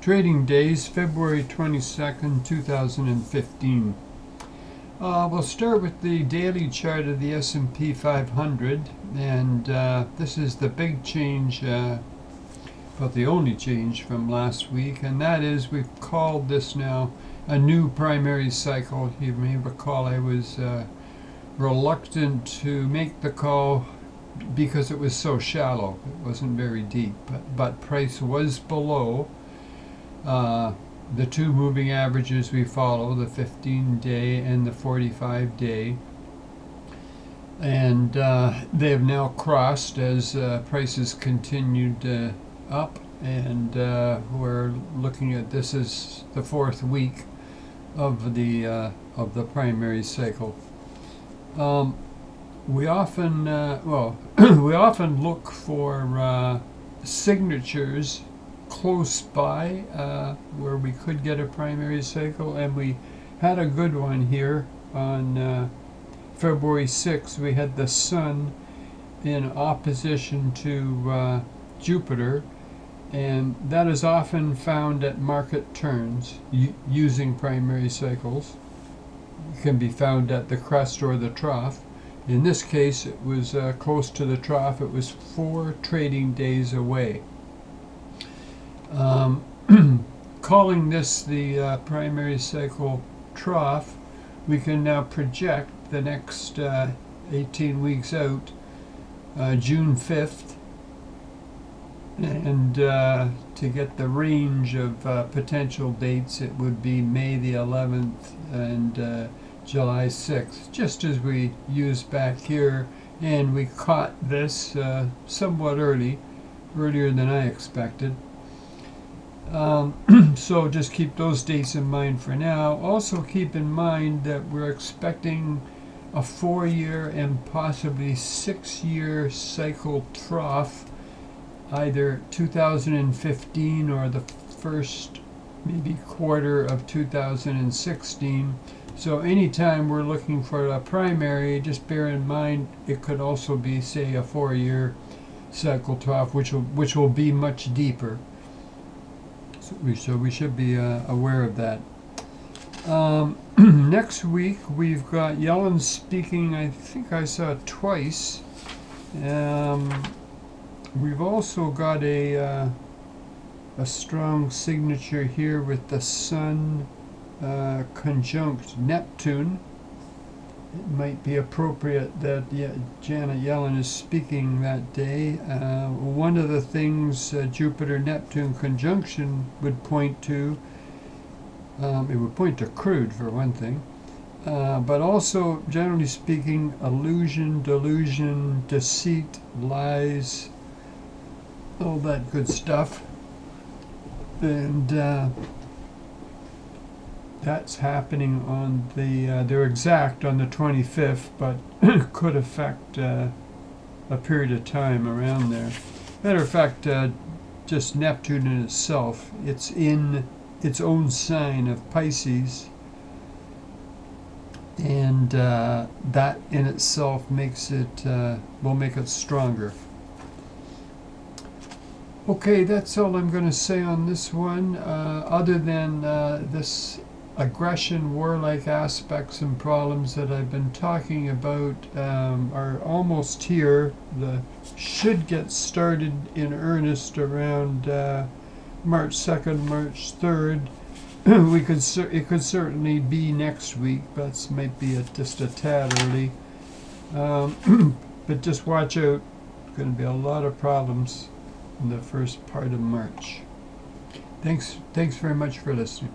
Trading days, February 22nd, 2015. We'll start with the daily chart of the SP 500, and this is the big change, but the only change from last week, and that is we've called this now a new primary cycle. You may recall I was reluctant to make the call because it was so shallow. It wasn't very deep, but price was below the two moving averages we follow, the 15-day and the 45-day, and they have now crossed as prices continued up, and we're looking at this as the fourth week of the primary cycle. We often we often look for signatures close by where we could get a primary cycle, and we had a good one here on February 6th. We had the Sun in opposition to Jupiter, and that is often found at market turns using primary cycles. It can be found at the crest or the trough. In this case, it was close to the trough. It was 4 trading days away. Calling this the primary cycle trough, we can now project the next 18 weeks out, June 5th, and to get the range of potential dates, it would be May the 11th and July 6th, just as we used back here, and we caught this somewhat earlier than I expected. So just keep those dates in mind for now. Also keep in mind that we're expecting a 4-year and possibly 6-year cycle trough, either 2015 or the first maybe quarter of 2016. So anytime we're looking for a primary, just bear in mind it could also be, say, a 4-year cycle trough, which will be much deeper. So we should be aware of that. Next week we've got Yellen speaking. I think I saw it twice. We've also got a strong signature here with the Sun conjunct Neptune. It might be appropriate that Janet Yellen is speaking that day. One of the things Jupiter-Neptune conjunction would point to, it would point to crude for one thing, but also, generally speaking, illusion, delusion, deceit, lies, all that good stuff. And that's happening on they're exact on the 25th, but could affect a period of time around there. Matter of fact, just Neptune in itself, it's in its own sign of Pisces, and that in itself makes it will make it stronger. Okay, that's all I'm going to say on this one, other than this aggression, warlike aspects and problems that I've been talking about are almost here. Should get started in earnest around March 2nd, March 3rd. It could certainly be next week, but might be just a tad early. But just watch out. There's going to be a lot of problems in the first part of March. Thanks very much for listening.